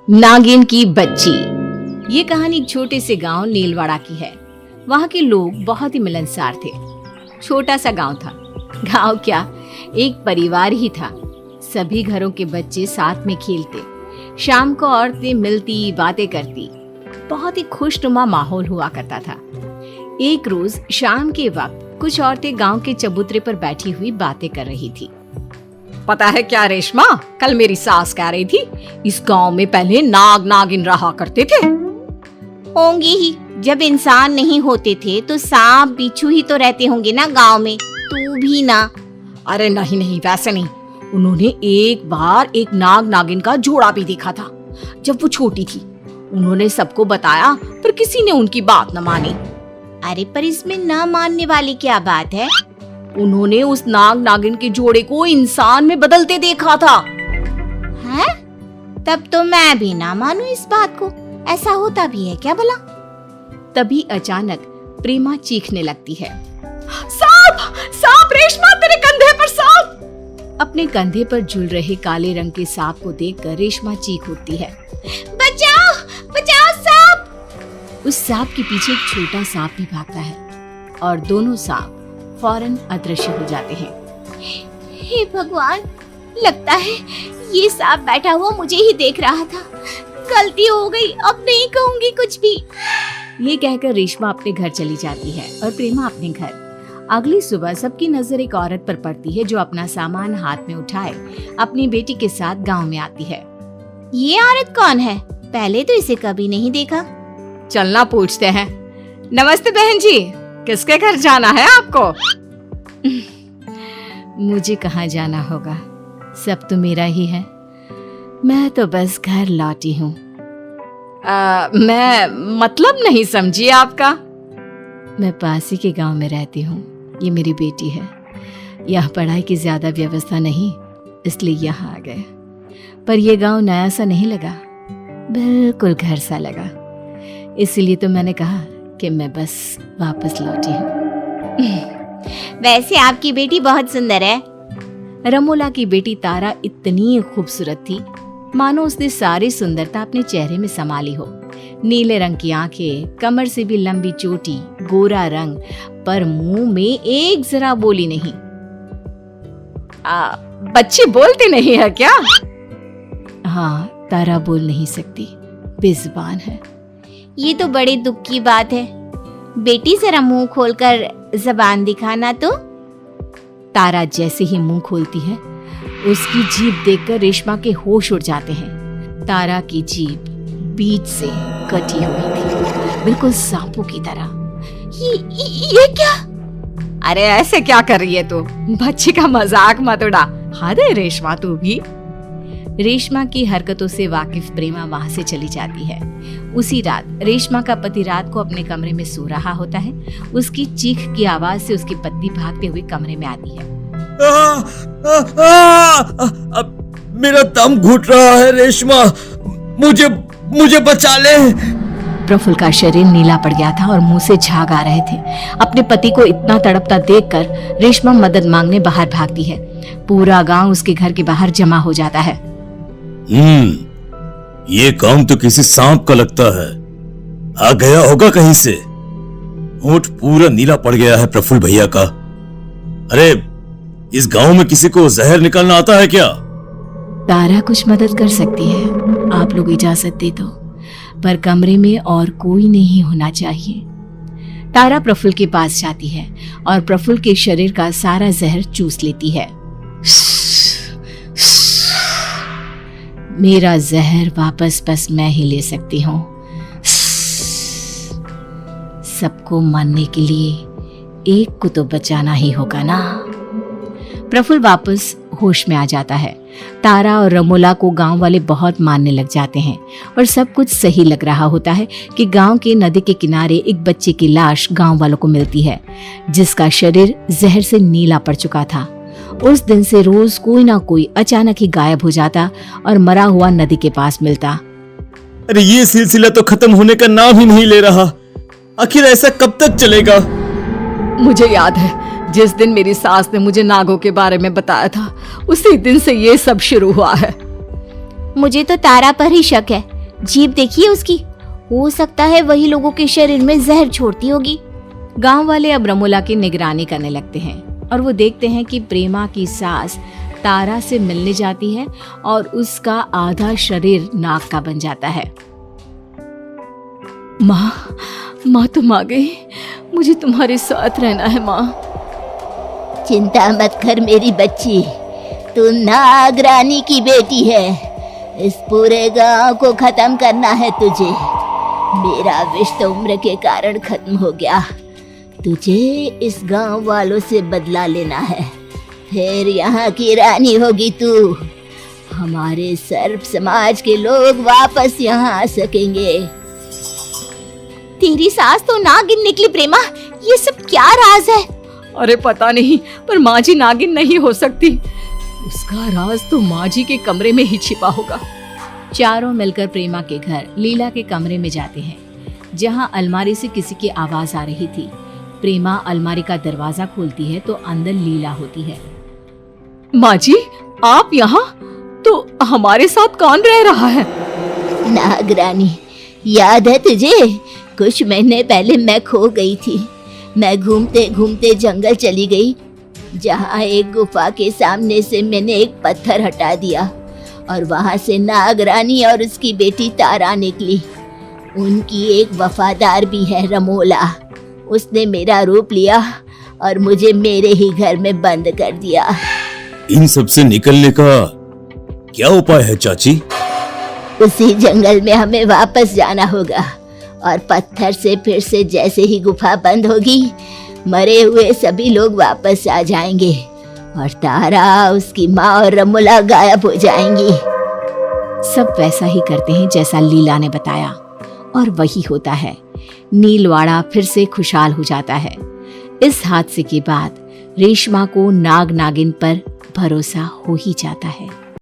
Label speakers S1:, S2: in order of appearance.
S1: नागिन की बच्ची। ये कहानी एक छोटे से गांव नीलवाड़ा की है। वहाँ के लोग बहुत ही मिलनसार थे। छोटा सा गांव था। गांव क्या, एक परिवार ही था। सभी घरों के बच्चे साथ में खेलते, शाम को औरतें मिलती, बातें करती। बहुत ही खुशनुमा माहौल हुआ करता था। एक रोज शाम के वक्त कुछ औरतें गांव के चबूतरे पर बैठी हुई बातें कर रही थी।
S2: पता है क्या रेशमा, कल मेरी सास कह रही थी इस गांव में पहले नाग नागिन रहा करते थे।
S1: होंगे ही, जब इंसान नहीं होते थे तो सांप बिच्छू ही तो रहते होंगे ना गांव में। तू भी ना।
S2: अरे नहीं नहीं, वैसे नहीं। उन्होंने एक बार एक नाग नागिन का जोड़ा भी देखा था जब वो छोटी थी। उन्होंने सबको बताया पर किसी ने उनकी बात न मानी।
S1: अरे पर इसमें न मानने वाली क्या बात है?
S2: उन्होंने उस नाग नागिन के जोड़े को इंसान में बदलते देखा था।
S1: हैं? तब तो मैं भी ना मानूं इस बात को। ऐसा होता भी है क्या भला?
S2: तभी अचानक प्रेमा चीखने लगती है, सांप! सांप रेशमा, तेरे कंधे पर सांप! अपने कंधे पर झूल रहे काले रंग के सांप को देखकर रेशमा चीख उठती है,
S1: बचाओ बचाओ सांप!
S2: उस सांप के पीछे एक छोटा सांप भी भागता है और दोनों सांप फौरन अदृश्य हो जाते हैं।
S1: हे भगवान, लगता है ये सांप बैठा हुआ मुझे ही देख रहा था। गलती हो गई, अब नहीं कहूंगी कुछ भी।
S2: ये कहकर रेशमा अपने घर चली जाती है और प्रेमा अपने घर। अगली सुबह सबकी नजर एक औरत पर पड़ती है जो अपना सामान हाथ में उठाए अपनी बेटी के साथ गांव में आती है।
S1: ये औरत कौन है? पहले तो इसे कभी नहीं देखा।
S2: चलना पूछते हैं। नमस्ते बहन जी, किसके घर जाना है आपको?
S1: मुझे कहाँ जाना होगा, सब तो मेरा ही है। मैं तो बस घर लौटी हूँ।
S2: मैं मतलब नहीं समझी आपका।
S1: मैं पास ही के गांव में रहती हूँ। ये मेरी बेटी है। यहाँ पढ़ाई की ज्यादा व्यवस्था नहीं, इसलिए यहाँ आ गए। पर यह गांव नया सा नहीं लगा, बिल्कुल घर सा लगा। इसीलिए तो मैंने कहा कि मैं बस वापस लौटी हूँ। वैसे आपकी बेटी बहुत सुंदर है। रमोला की बेटी तारा इतनी खूबसूरत थी मानो उसने सारी सुंदरता अपने चेहरे में समा ली हो। नीले रंग की आंखें, कमर से भी लंबी चोटी, गोरा रंग, पर मुंह में एक जरा बोली नहीं।
S2: बच्ची बोलती नहीं है क्या?
S1: हाँ, तारा बोल नहीं सकती, बेजुबान है। ये तो बड़े दुख की बात है। बेटी जरा मुंह खोलकर जबान दिखाना तो। तारा जैसे ही मुंह खोलती है उसकी जीभ देखकर रेशमा के होश उड़ जाते हैं। तारा की जीभ बीच से कटी हुई थी, बिल्कुल सांपों की तरह। ये क्या?
S2: अरे ऐसे क्या कर रही है तू? बच्ची का मजाक मत उड़ा। हद है रेशमा तू भी।
S1: रेशमा की हरकतों से वाकिफ प्रेमा वहां से चली जाती है। उसी रात रेशमा का पति रात को अपने कमरे में सो रहा होता है। उसकी चीख की आवाज से उसकी पत्नी भागते हुए कमरे में आती है।
S3: मेरा दम घुट रहा है रेशमा, मुझे बचा ले।
S1: प्रफुल्ल का शरीर नीला पड़ गया था और मुंह से झाग आ रहे थे। अपने पति को इतना तड़पता देखकर रेशमा मदद मांगने बाहर भागती है। पूरा गांव उसके घर के बाहर जमा हो जाता है।
S3: ये काम तो किसी सांप का लगता है, आ गया होगा कहीं से। होंठ पूरा नीला पड़ गया है प्रफुल्ल भैया का। अरे इस गांव में किसी को जहर निकालना आता है क्या?
S1: तारा कुछ मदद कर सकती है, आप लोग इजाजत दे दो, पर कमरे में और कोई नहीं होना चाहिए। तारा प्रफुल्ल के पास जाती है और प्रफुल्ल के शरीर का सारा जहर चूस लेती है। मेरा जहर वापस बस मैं ही ले सकती हूँ। सबको मारने के लिए एक को तो बचाना ही होगा ना। प्रफुल्ल वापस होश में आ जाता है। तारा और रमोला को गांव वाले बहुत मानने लग जाते हैं और सब कुछ सही लग रहा होता है कि गांव के नदी के किनारे एक बच्चे की लाश गांव वालों को मिलती है जिसका शरीर जहर से नीला पड़ चुका था। उस दिन से रोज कोई ना कोई अचानक ही गायब हो जाता और मरा हुआ नदी के पास मिलता।
S3: अरे ये सिलसिला तो खत्म होने का नाम ही नहीं ले रहा। आखिर ऐसा कब तक चलेगा?
S2: मुझे याद है जिस दिन मेरी सास ने मुझे नागों के बारे में बताया था, उसी दिन से ये सब शुरू हुआ है।
S1: मुझे तो तारा पर ही शक है।
S4: जीभ देखिए उसकी, हो सकता है वही लोगों के शरीर में जहर छोड़ती होगी।
S2: गांव वाले अब रमोला की निगरानी करने लगते हैं और वो देखते हैं कि प्रेमा की सास तारा से मिलने जाती है और उसका आधा शरीर नाग का बन जाता है। माँ तुम आ गई, मुझे तुम्हारे साथ रहना है माँ।
S4: चिंता मत कर मेरी बच्ची, तू नाग रानी की बेटी है। इस पूरे गांव को खत्म करना है तुझे। मेरा विष तो उम्र के कारण खत्म हो गया, तुझे इस गांव वालों से बदला लेना है, फिर यहाँ की रानी होगी तू। हमारे सर्प समाज के लोग वापस यहाँ आ सकेंगे। तेरी सास तो नागिन निकली प्रेमा, ये सब क्या राज है?
S2: अरे पता नहीं, पर माँ जी नागिन नहीं हो सकती। उसका राज तो माँ जी के कमरे में ही छिपा होगा। चारों मिलकर प्रेमा के घर लीला के कमरे में जाते हैं, जहाँ अलमारी से किसी की आवाज आ रही थी। प्रेमा अलमारी का दरवाजा खोलती है तो अंदर लीला होती है। माँ जी, आप यहाँ? तो हमारे साथ कौन रह रहा है?
S4: नागरानी, याद है तुझे? कुछ महीने पहले मैं खो गई थी। मैं घूमते घूमते जंगल चली गई, जहाँ एक गुफा के सामने से मैंने एक पत्थर हटा दिया और वहाँ से नागरानी और उसकी बेटी तारा निकली। उनकी एक वफादार भी है रमोला। उसने मेरा रूप लिया और मुझे मेरे ही घर में बंद कर दिया।
S3: इन सब से निकलने का क्या उपाय है चाची?
S4: उसी जंगल में हमें वापस जाना होगा और पत्थर से फिर से जैसे ही गुफा बंद होगी, मरे हुए सभी लोग वापस आ जाएंगे और तारा, उसकी माँ और रमोला गायब हो जाएंगी।
S2: सब वैसा ही करते हैं जैसा लीला ने बताया और वही होता है। नीलवाड़ा फिर से खुशहाल हो जाता है। इस हादसे के बाद रेशमा को नाग नागिन पर भरोसा हो ही जाता है।